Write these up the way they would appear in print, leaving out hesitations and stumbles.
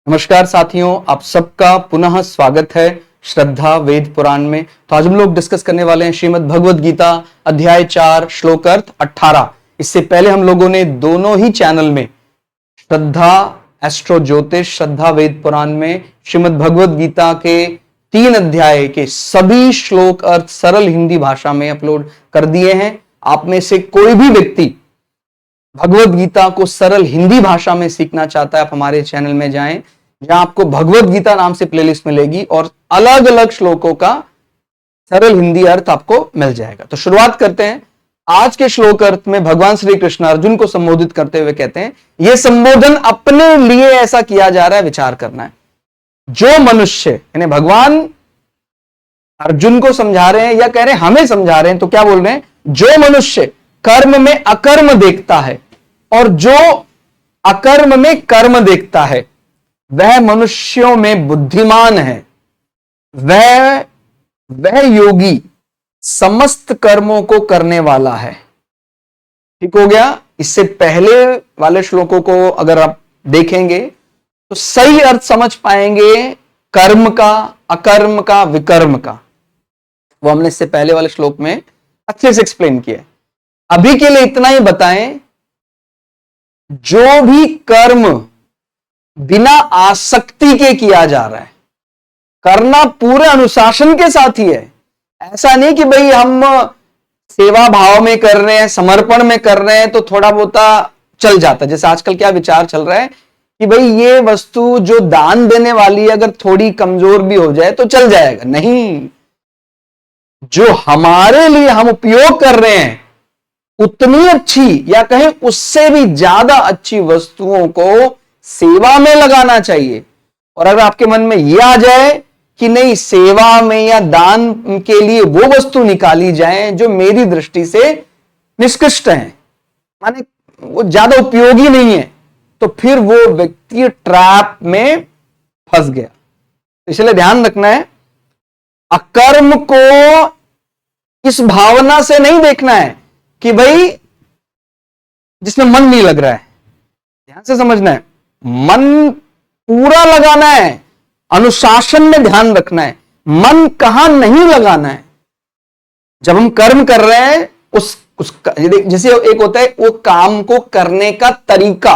नमस्कार साथियों, आप सबका पुनः स्वागत है श्रद्धा वेद पुराण में। तो आज हम लोग डिस्कस करने वाले हैं श्रीमद् भगवद गीता अध्याय 4 श्लोक अर्थ 18। इससे पहले हम लोगों ने दोनों ही चैनल में श्रद्धा एस्ट्रो ज्योतिष, श्रद्धा वेद पुराण में श्रीमद् भगवद गीता के 3 अध्याय के सभी श्लोक अर्थ सरल हिंदी भाषा में अपलोड कर दिए हैं। आप में से कोई भी व्यक्ति भगवद गीता को सरल हिंदी भाषा में सीखना चाहता है, आप हमारे चैनल में जाएं, जहां आपको भगवद गीता नाम से प्लेलिस्ट मिलेगी और अलग अलग श्लोकों का सरल हिंदी अर्थ आपको मिल जाएगा। तो शुरुआत करते हैं। आज के श्लोक अर्थ में भगवान श्री कृष्ण अर्जुन को संबोधित करते हुए कहते हैं, यह संबोधन अपने लिए ऐसा किया जा रहा है, विचार करना है। जो मनुष्य, यानी भगवान अर्जुन को समझा रहे हैं या कह रहे हैं हमें समझा रहे हैं, तो क्या बोल रहे हैं? जो मनुष्य कर्म में अकर्म देखता है और जो अकर्म में कर्म देखता है, वह मनुष्यों में बुद्धिमान है। वह योगी समस्त कर्मों को करने वाला है। ठीक हो गया। इससे पहले वाले श्लोकों को अगर आप देखेंगे तो सही अर्थ समझ पाएंगे कर्म का, अकर्म का, विकर्म का। वो हमने इससे पहले वाले श्लोक में अच्छे से एक्सप्लेन किया। अभी के लिए इतना ही बताएं, जो भी कर्म बिना आसक्ति के किया जा रहा है, करना पूरे अनुशासन के साथ ही है। ऐसा नहीं कि भाई हम सेवा भाव में कर रहे हैं, समर्पण में कर रहे हैं तो थोड़ा बहुता चल जाता है। जैसे आजकल क्या विचार चल रहा है कि भाई ये वस्तु जो दान देने वाली है अगर थोड़ी कमजोर भी हो जाए तो चल जाएगा। नहीं, जो हमारे लिए हम उपयोग कर रहे हैं उतनी अच्छी या कहीं उससे भी ज्यादा अच्छी वस्तुओं को सेवा में लगाना चाहिए। और अगर आपके मन में यह आ जाए कि नहीं, सेवा में या दान के लिए वो वस्तु निकाली जाए जो मेरी दृष्टि से निष्कृष्ट है, माने वो ज्यादा उपयोगी नहीं है, तो फिर वो व्यक्ति ट्रैप में फंस गया। इसलिए ध्यान रखना है, अकर्म को इस भावना से नहीं देखना है कि भाई जिसमें मन नहीं लग रहा है। ध्यान से समझना है, मन पूरा लगाना है, अनुशासन में ध्यान रखना है, मन कहां नहीं लगाना है। जब हम कर्म कर रहे हैं जैसे एक होता है वो काम को करने का तरीका।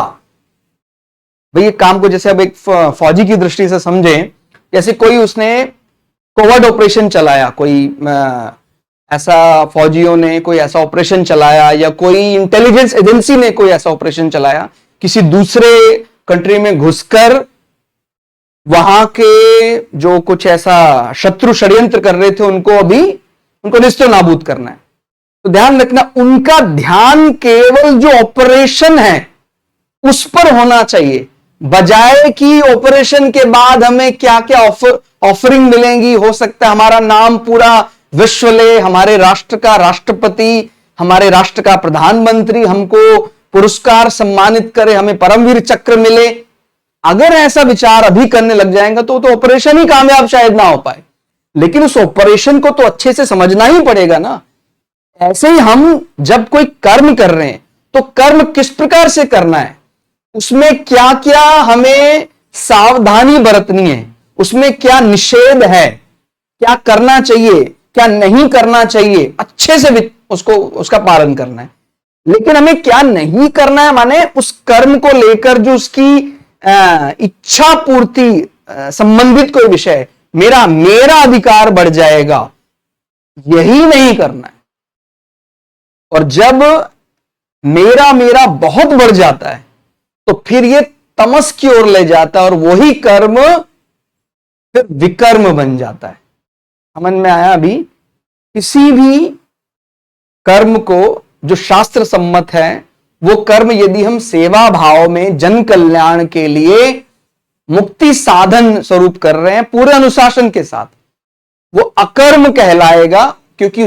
भाई काम को जैसे अब एक फौजी की दृष्टि से समझें, जैसे कोई उसने कोवर्ट ऑपरेशन चलाया, कोई ऐसा फौजियों ने कोई ऐसा ऑपरेशन चलाया या कोई इंटेलिजेंस एजेंसी ने कोई ऐसा ऑपरेशन चलाया, किसी दूसरे कंट्री में घुसकर वहां के जो कुछ ऐसा शत्रु षड्यंत्र कर रहे थे उनको निस्तो नाबूद करना है। तो ध्यान रखना, उनका ध्यान केवल जो ऑपरेशन है उस पर होना चाहिए, बजाय कि ऑपरेशन के बाद हमें क्या क्या ऑफरिंग मिलेंगी। हो सकता है हमारा नाम पूरा विश्व ले, हमारे राष्ट्र का राष्ट्रपति, हमारे राष्ट्र का प्रधानमंत्री हमको पुरस्कार सम्मानित करे, हमें परमवीर चक्र मिले। अगर ऐसा विचार अभी करने लग जाएंगे तो ऑपरेशन ही कामयाब शायद ना हो पाए। लेकिन उस ऑपरेशन को तो अच्छे से समझना ही पड़ेगा ना। ऐसे ही हम जब कोई कर्म कर रहे हैं तो कर्म किस प्रकार से करना है, उसमें क्या क्या हमें सावधानी बरतनी है, उसमें क्या निषेध है, क्या करना चाहिए, क्या नहीं करना चाहिए, अच्छे से उसका पालन करना है। लेकिन हमें क्या नहीं करना है, माने उस कर्म को लेकर जो उसकी इच्छा पूर्ति संबंधित कोई विषय, मेरा अधिकार बढ़ जाएगा, यही नहीं करना है। और जब मेरा बहुत बढ़ जाता है तो फिर ये तमस की ओर ले जाता है और वही कर्म फिर विकर्म बन जाता है। समझ में आया? अभी किसी भी कर्म को जो शास्त्र सम्मत है, वो कर्म यदि हम सेवा भाव में जन कल्याण के लिए मुक्ति साधन स्वरूप कर रहे हैं पूरे अनुशासन के साथ, वो अकर्म कहलाएगा, क्योंकि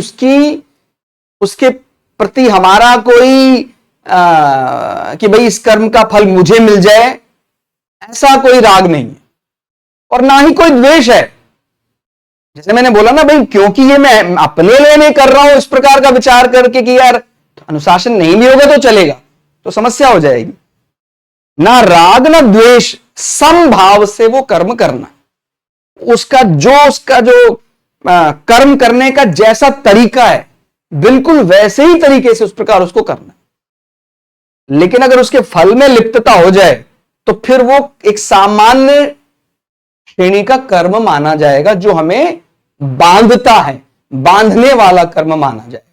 उसके प्रति हमारा कोई कि भाई इस कर्म का फल मुझे मिल जाए, ऐसा कोई राग नहीं है और ना ही कोई द्वेष है। जैसे मैंने बोला ना भाई, क्योंकि ये मैं अपने लिए नहीं कर रहा हूं इस प्रकार का विचार करके कि यार अनुशासन नहीं भी होगा तो चलेगा, तो समस्या हो जाएगी। ना राग ना द्वेष, समभाव से वो कर्म करना। उसका जो कर्म करने का जैसा तरीका है, बिल्कुल वैसे ही तरीके से उस प्रकार उसको करना। लेकिन अगर उसके फल में लिप्तता हो जाए तो फिर वो एक सामान्य श्रेणी का कर्म माना जाएगा, जो हमें बांधता है, बांधने वाला कर्म माना जाएगा।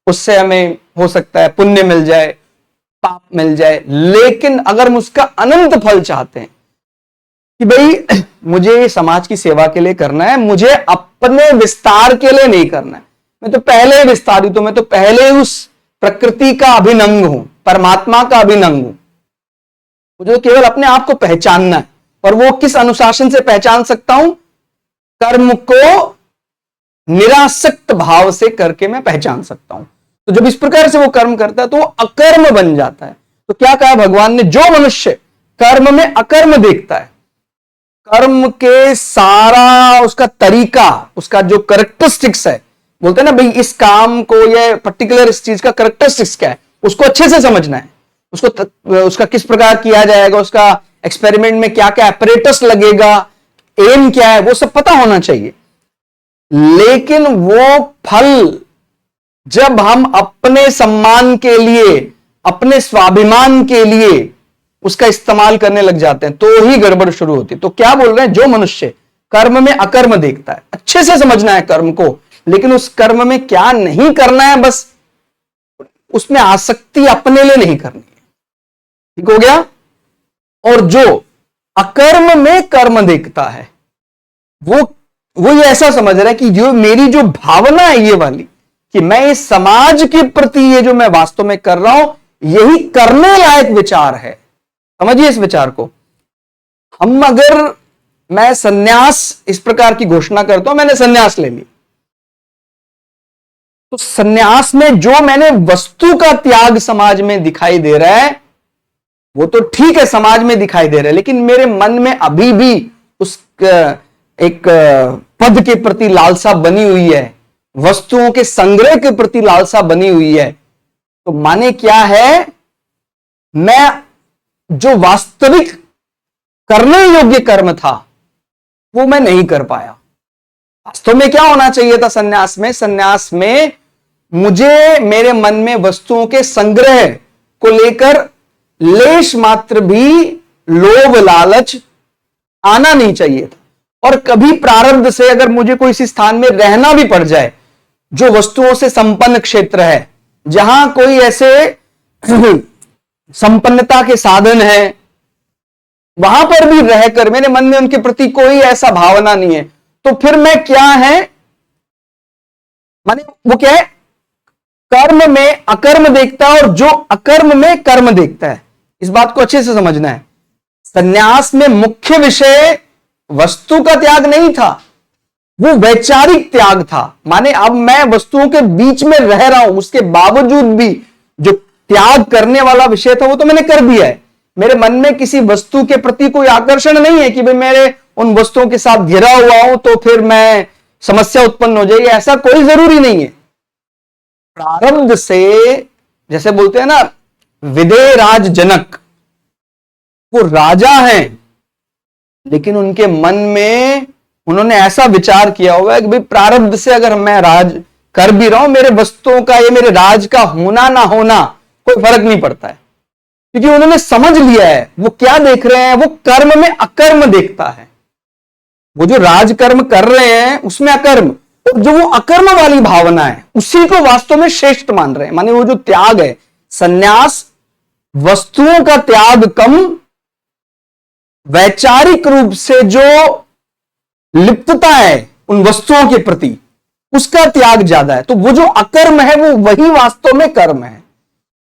उससे हमें हो सकता है पुण्य मिल जाए, पाप मिल जाए। लेकिन अगर हम उसका अनंत फल चाहते हैं कि भाई मुझे समाज की सेवा के लिए करना है, मुझे अपने विस्तार के लिए नहीं करना है, मैं तो पहले विस्तारित हूं, मैं तो पहले उस प्रकृति का अभिनंग हूं, परमात्मा का अभिनंग हूं, मुझे तो केवल अपने आप को पहचानना है। और वो किस अनुशासन से पहचान सकता हूं? कर्म को निरासक्त भाव से करके मैं पहचान सकता हूं। तो जब इस प्रकार से वो कर्म करता है तो वो अकर्म बन जाता है। तो क्या कहा भगवान ने? जो मनुष्य कर्म में अकर्म देखता है, कर्म के सारा उसका तरीका, उसका जो करेक्टरिस्टिक्स है, बोलते हैं ना भाई इस काम को, ये पर्टिकुलर इस चीज का करेक्टरिस्टिक्स क्या है, उसको अच्छे से समझना है, उसका किस प्रकार किया जाएगा, उसका एक्सपेरिमेंट में क्या क्या एपरेटस लगेगा, एम क्या है, वो सब पता होना चाहिए। लेकिन वो फल जब हम अपने सम्मान के लिए, अपने स्वाभिमान के लिए उसका इस्तेमाल करने लग जाते हैं तो ही गड़बड़ शुरू होती है। तो क्या बोल रहे हैं? जो मनुष्य कर्म में अकर्म देखता है, अच्छे से समझना है कर्म को, लेकिन उस कर्म में क्या नहीं करना है, बस उसमें आसक्ति अपने लिए नहीं करनी है। ठीक हो गया? और जो अकर्म में कर्म देखता है, वो ये ऐसा समझ रहा है कि जो मेरी जो भावना है ये वाली, कि मैं इस समाज के प्रति ये जो मैं वास्तव में कर रहा हूं, यही करने लायक विचार है। समझिए इस विचार को। मैं सन्यास इस प्रकार की घोषणा करता हूं, मैंने सन्यास ले ली, तो सन्यास में जो मैंने वस्तु का त्याग समाज में दिखाई दे रहा है, वो तो ठीक है, समाज में दिखाई दे रहा है, लेकिन मेरे मन में अभी भी उस एक पद के प्रति लालसा बनी हुई है, वस्तुओं के संग्रह के प्रति लालसा बनी हुई है। तो माने क्या है? मैं जो वास्तविक करने योग्य कर्म था वो मैं नहीं कर पाया। वास्तव में क्या होना चाहिए था सन्यास में? सन्यास में मुझे मेरे मन में वस्तुओं के संग्रह को लेकर लेश मात्र भी लोभ लालच आना नहीं चाहिए था। और कभी प्रारब्ध से अगर मुझे कोई इसी स्थान में रहना भी पड़ जाए जो वस्तुओं से संपन्न क्षेत्र है, जहां कोई ऐसे संपन्नता के साधन है, वहां पर भी रहकर मेरे मन में उनके प्रति कोई ऐसा भावना नहीं है, तो फिर मैं क्या है, माने वो क्या है? कर्म में अकर्म देखता है, और जो अकर्म में कर्म देखता है। इस बात को अच्छे से समझना है। सन्यास में मुख्य विषय वस्तु का त्याग नहीं था, वो वैचारिक त्याग था। माने अब मैं वस्तुओं के बीच में रह रहा हूं, उसके बावजूद भी जो त्याग करने वाला विषय था वो तो मैंने कर दिया है। मेरे मन में किसी वस्तु के प्रति कोई आकर्षण नहीं है कि भाई मेरे उन वस्तुओं के साथ घिरा हुआ हूं तो फिर मैं समस्या उत्पन्न हो जाएगी, ऐसा कोई जरूरी नहीं है। प्रारब्ध से, जैसे बोलते हैं ना विदेह राज जनक, वो राजा हैं, लेकिन उनके मन में उन्होंने ऐसा विचार किया हुआ है कि भाई प्रारब्ध से अगर मैं राज कर भी रहा हूं, मेरे वस्तुओं का, ये मेरे राज का होना ना होना कोई फर्क नहीं पड़ता है, क्योंकि उन्होंने समझ लिया है। वो क्या देख रहे हैं? वो कर्म में अकर्म देखता है। वो जो राजकर्म कर रहे हैं उसमें अकर्म, और जो वो अकर्म वाली भावना है उसी को वास्तव में श्रेष्ठ मान रहे हैं। माने वो जो त्याग है, सन्यास वस्तुओं का त्याग कम, वैचारिक रूप से जो लिप्तता है उन वस्तुओं के प्रति उसका त्याग ज्यादा है। तो वो जो अकर्म है वो वही वास्तव में कर्म है।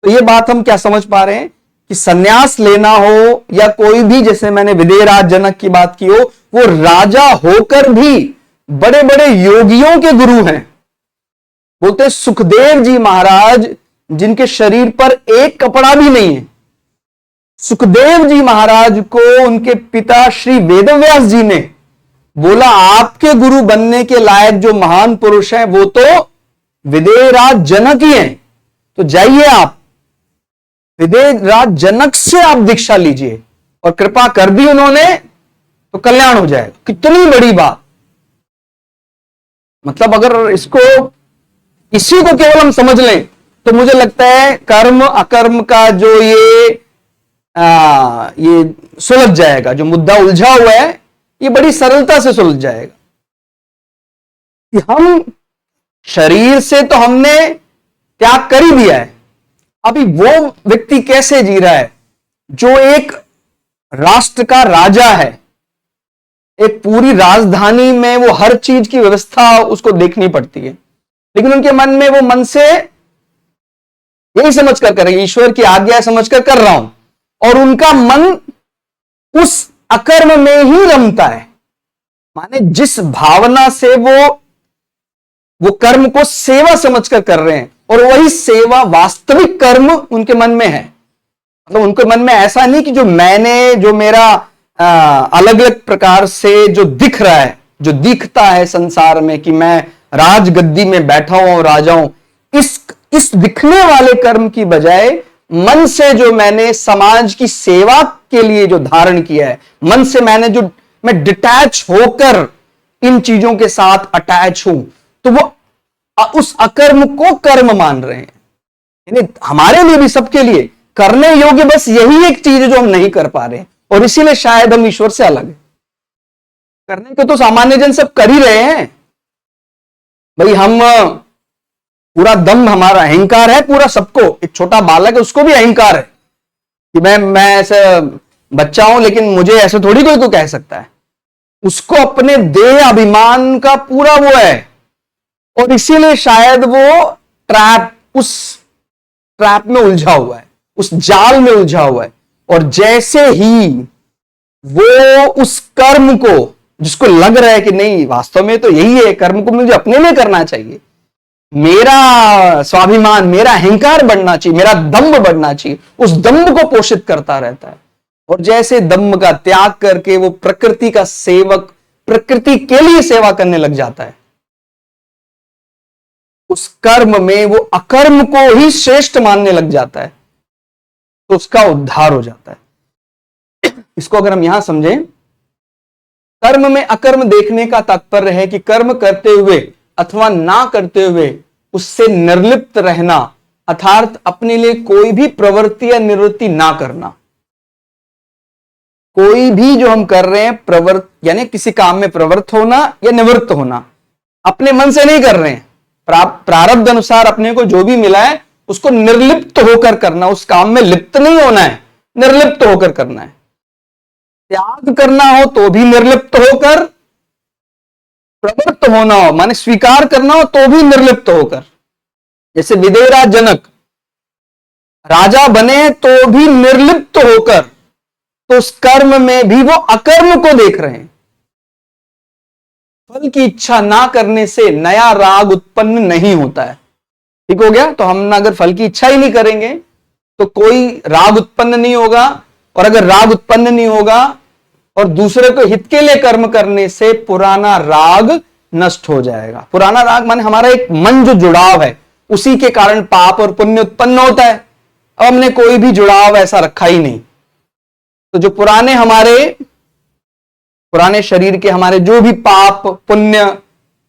तो ये बात हम क्या समझ पा रहे हैं कि सन्यास लेना हो या कोई भी, जैसे मैंने विदेहराज जनक की बात की हो, वो राजा होकर भी बड़े बड़े योगियों के गुरु हैं। बोलते सुखदेव जी महाराज, जिनके शरीर पर एक कपड़ा भी नहीं है, सुखदेव जी महाराज को उनके पिता श्री वेदव्यास जी ने बोला आपके गुरु बनने के लायक जो महान पुरुष हैं वो तो विदेहराज जनक ही हैं, तो जाइए आप विदेहराज जनक से आप दीक्षा लीजिए और कृपा कर दी उन्होंने तो कल्याण हो जाएगा। कितनी बड़ी बात। मतलब अगर इसको इसी को केवल हम समझ लें तो मुझे लगता है कर्म अकर्म का जो ये सुलझ जाएगा, जो मुद्दा उलझा हुआ है ये बड़ी सरलता से सुलझ जाएगा कि हम शरीर से तो हमने त्याग कर ही दिया है, अभी वो व्यक्ति कैसे जी रहा है जो एक राष्ट्र का राजा है, एक पूरी राजधानी में वो हर चीज की व्यवस्था उसको देखनी पड़ती है, लेकिन उनके मन में वो मन से यही समझकर कर ईश्वर की आज्ञा समझकर कर रहा हूं, और उनका मन उस अकर्म में ही रमता है। माने जिस भावना से वो कर्म को सेवा समझकर कर रहे हैं, और वही सेवा वास्तविक कर्म उनके मन में है। मतलब उनके मन में ऐसा नहीं कि जो मेरा अलग अलग प्रकार से जो दिख रहा है, जो दिखता है संसार में कि मैं राजगद्दी में बैठा हूं और राजा हूं, इस दिखने वाले कर्म की बजाय मन से जो मैंने समाज की सेवा के लिए जो धारण किया है, मन से मैं डिटैच होकर इन चीजों के साथ अटैच हूं, तो वो उस अकर्म को कर्म मान रहे हैं। यानी हमारे लिए भी, सबके लिए करने योग्य बस यही एक चीज है जो हम नहीं कर पा रहे, और इसीलिए शायद हम ईश्वर से अलग है। करने को तो सामान्य जन सब कर ही रहे हैं भाई। हम पूरा दम, हमारा अहंकार है पूरा, सबको। एक छोटा बालक है उसको भी अहंकार है कि मैं ऐसे बच्चा हूं, लेकिन मुझे ऐसे थोड़ी कोई को कह सकता है। उसको अपने देह अभिमान का पूरा वो है, और इसीलिए शायद वो उस ट्रैप में उलझा हुआ है, उस जाल में उलझा हुआ है। और जैसे ही वो उस कर्म को, जिसको लग रहा है कि नहीं वास्तव में तो यही है, कर्म को मुझे अपने लिए करना चाहिए, मेरा स्वाभिमान, मेरा अहंकार बढ़ना चाहिए, मेरा दम्भ बढ़ना चाहिए, उस दम्भ को पोषित करता रहता है। और जैसे दम्भ का त्याग करके वो प्रकृति का सेवक, प्रकृति के लिए सेवा करने लग जाता है, उस कर्म में वो अकर्म को ही श्रेष्ठ मानने लग जाता है, तो उसका उद्धार हो जाता है। इसको अगर हम यहां समझें, कर्म में अकर्म देखने का तात्पर्य है कि कर्म करते हुए अथवा ना करते हुए उससे निर्लिप्त रहना, अर्थात अपने लिए कोई भी प्रवृत्ति या निवृत्ति ना करना। कोई भी जो हम कर रहे हैं यानी किसी काम में प्रवृत्त होना या निवृत्त होना, अपने मन से नहीं कर रहे हैं, प्रारब्ध अनुसार अपने को जो भी मिला है उसको निर्लिप्त होकर करना। उस काम में लिप्त नहीं होना है, निर्लिप्त होकर करना है। त्याग करना हो तो भी निर्लिप्त होकर, प्रवृत्त होना हो माने स्वीकार करना हो तो भी निर्लिप्त होकर। जैसे विदेहराज जनक राजा बने तो भी निर्लिप्त होकर, तो उस कर्म में भी वो अकर्म को देख रहे हैं। फल की इच्छा ना करने से नया राग उत्पन्न नहीं होता है। ठीक हो गया। तो हम अगर फल की इच्छा ही नहीं करेंगे तो कोई राग उत्पन्न नहीं होगा, और अगर राग उत्पन्न नहीं होगा और दूसरे को हित के लिए कर्म करने से पुराना राग नष्ट हो जाएगा। पुराना राग माने हमारा एक मन जो जुड़ाव है, उसी के कारण पाप और पुण्य उत्पन्न होता है। अब हमने कोई भी जुड़ाव ऐसा रखा ही नहीं, तो जो पुराने शरीर के हमारे जो भी पाप पुण्य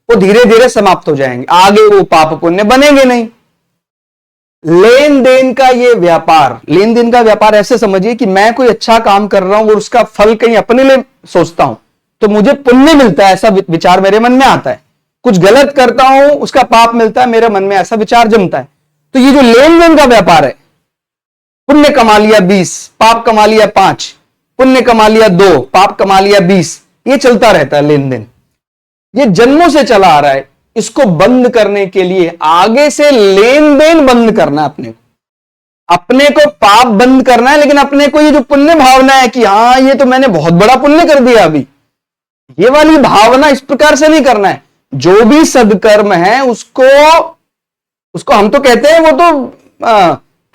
वो धीरे धीरे समाप्त हो जाएंगे, आगे वो पाप पुण्य बनेंगे नहीं। लेन देन का ये व्यापार, लेन देन का व्यापार ऐसे समझिए कि मैं कोई अच्छा काम कर रहा हूं और उसका फल कहीं अपने लिए सोचता हूं तो मुझे पुण्य मिलता है, ऐसा विचार मेरे मन में आता है। कुछ गलत करता हूं उसका पाप मिलता है, मेरे मन में ऐसा विचार जमता है। तो ये जो लेन देन का व्यापार है, पुण्य कमा लिया 20, पाप कमा लिया 5, पुण्य कमा लिया 2, पाप कमा लिया 20, ये चलता रहता है लेन देन। ये जन्मों से चला आ रहा है। इसको बंद करने के लिए आगे से लेन देन बंद करना है, अपने को पाप बंद करना है, लेकिन अपने को ये जो पुण्य भावना है कि हाँ ये तो मैंने बहुत बड़ा पुण्य कर दिया अभी, ये वाली भावना इस प्रकार से नहीं करना है। जो भी सदकर्म है उसको हम तो कहते हैं वो तो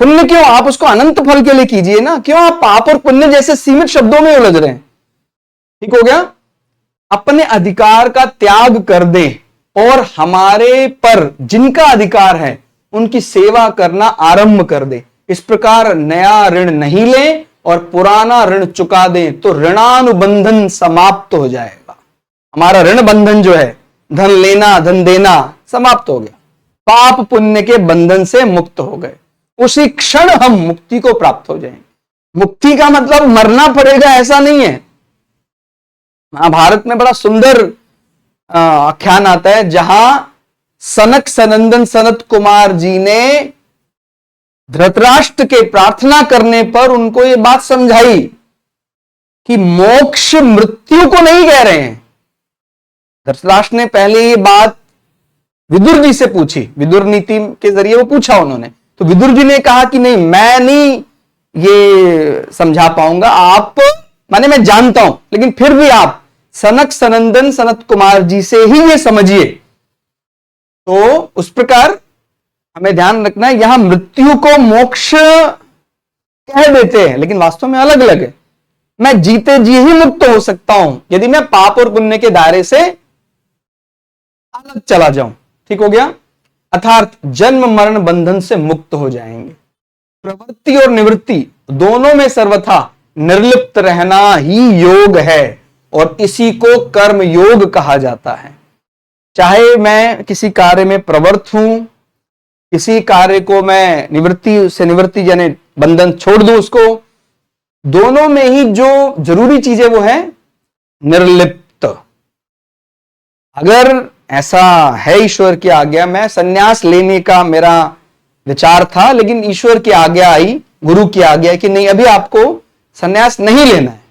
पुण्य क्यों, आप उसको अनंत फल के लिए कीजिए ना, क्यों आप पाप और पुण्य जैसे सीमित शब्दों में उलझ रहे हैं। ठीक हो गया। अपने अधिकार का त्याग कर दें और हमारे पर जिनका अधिकार है उनकी सेवा करना आरंभ कर दे। इस प्रकार नया ऋण नहीं लें और पुराना ऋण चुका दें तो ऋणानुबंधन समाप्त हो जाएगा। हमारा ऋण बंधन जो है, धन लेना धन देना, समाप्त हो गया। पाप पुण्य के बंधन से मुक्त हो गए। उसी क्षण हम मुक्ति को प्राप्त हो जाएंगे। मुक्ति का मतलब मरना पड़ेगा ऐसा नहीं है। महाभारत में बड़ा सुंदर आख्यान आता है जहां सनक सनंदन सनत कुमार जी ने धृतराष्ट्र के प्रार्थना करने पर उनको यह बात समझाई कि मोक्ष मृत्यु को नहीं कह रहे हैं। धृतराष्ट्र ने पहले ये बात विदुर जी से पूछी, विदुर नीति के जरिए वो पूछा उन्होंने, तो विदुर जी ने कहा कि नहीं, मैं नहीं ये समझा पाऊंगा, आप माने मैं जानता हूं, लेकिन फिर भी आप सनक सनंदन सनत कुमार जी से ही ये समझिए। तो उस प्रकार हमें ध्यान रखना है, यहां मृत्यु को मोक्ष कह देते हैं लेकिन वास्तव में अलग अलग है। मैं जीते जी ही मुक्त हो सकता हूं यदि मैं पाप और पुण्य के दायरे से अलग चला जाऊं। ठीक हो गया। अर्थात जन्म मरण बंधन से मुक्त हो जाएंगे। प्रवृत्ति और निवृत्ति दोनों में सर्वथा निर्लिप्त रहना ही योग है और इसी को कर्म योग कहा जाता है। चाहे मैं किसी कार्य में प्रवृत्त हूं, किसी कार्य को मैं निवृत्ति से निवृत्ति यानी बंधन छोड़ दूं उसको, दोनों में ही जो जरूरी चीज है वो है निर्लिप्त। अगर ऐसा है ईश्वर की आज्ञा, मैं सन्यास लेने का मेरा विचार था लेकिन ईश्वर की आज्ञा आई, गुरु की आज्ञा कि नहीं अभी आपको सन्यास नहीं लेना है,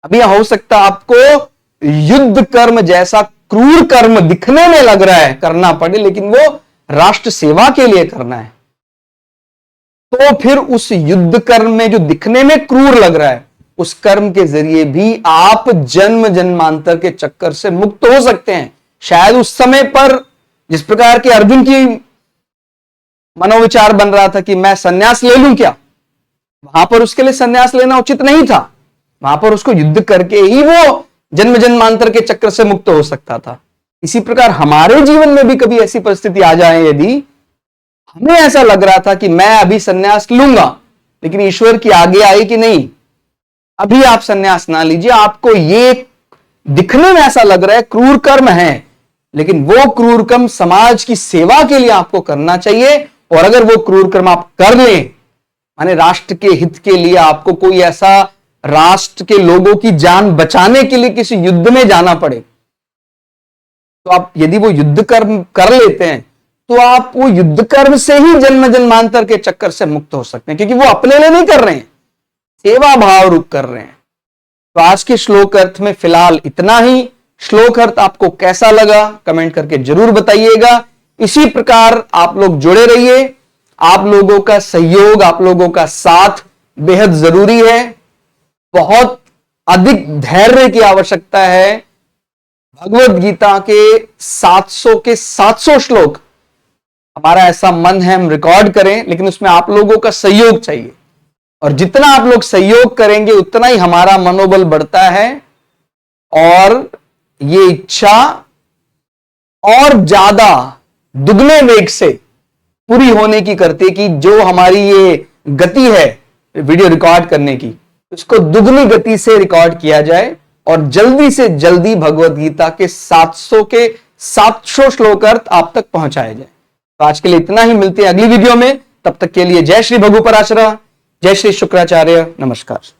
अभी हो सकता आपको युद्ध कर्म जैसा क्रूर कर्म दिखने में लग रहा है करना पड़े, लेकिन वो राष्ट्र सेवा के लिए करना है, तो फिर उस युद्ध कर्म में जो दिखने में क्रूर लग रहा है उस कर्म के जरिए भी आप जन्म जन्मांतर के चक्कर से मुक्त हो सकते हैं। शायद उस समय पर जिस प्रकार के अर्जुन की मनोविचार बन रहा था कि मैं सन्यास ले लूं क्या, वहां पर उसके लिए सन्यास लेना उचित नहीं था। वहां पर उसको युद्ध करके ही वो जन्म जन्मांतर के चक्कर से मुक्त हो सकता था। इसी प्रकार हमारे जीवन में भी कभी ऐसी परिस्थिति आ जाए, यदि हमें ऐसा लग रहा था कि मैं अभी सन्यास लूंगा लेकिन ईश्वर की आज्ञा आई कि नहीं अभी आप सन्यास ना लीजिए, आपको ये दिखने में ऐसा लग रहा है क्रूर कर्म है, लेकिन वो क्रूर कर्म समाज की सेवा के लिए आपको करना चाहिए। और अगर वो क्रूर कर्म आप कर लें, माने राष्ट्र के हित के लिए आपको कोई ऐसा राष्ट्र के लोगों की जान बचाने के लिए किसी युद्ध में जाना पड़े, तो आप यदि वो युद्ध कर्म कर लेते हैं तो आप वो युद्ध कर्म से ही जन्म जन्मांतर के चक्कर से मुक्त हो सकते हैं, क्योंकि वो अपने लिए नहीं कर रहे हैं, सेवा भाव रूप कर रहे हैं। तो आज के श्लोक अर्थ में फिलहाल इतना ही। श्लोक अर्थ आपको कैसा लगा कमेंट करके जरूर बताइएगा। इसी प्रकार आप लोग जुड़े रहिए। आप लोगों का सहयोग, आप लोगों का साथ बेहद जरूरी है। बहुत अधिक धैर्य की आवश्यकता है। भगवत गीता के 700 के 700 श्लोक हमारा ऐसा मन है हम रिकॉर्ड करें, लेकिन उसमें आप लोगों का सहयोग चाहिए। और जितना आप लोग सहयोग करेंगे उतना ही हमारा मनोबल बढ़ता है और ये इच्छा और ज्यादा दुगने वेग से पूरी होने की करती कि जो हमारी ये गति है वीडियो रिकॉर्ड करने की, उसको दुगनी गति से रिकॉर्ड किया जाए और जल्दी से जल्दी भगवत गीता के 700 श्लोक अर्थ आप तक पहुंचाया जाए। तो आज के लिए इतना ही। मिलते हैं अगली वीडियो में। तब तक के लिए जय श्री भगु पराशरा, जय श्री शुक्राचार्य, नमस्कार।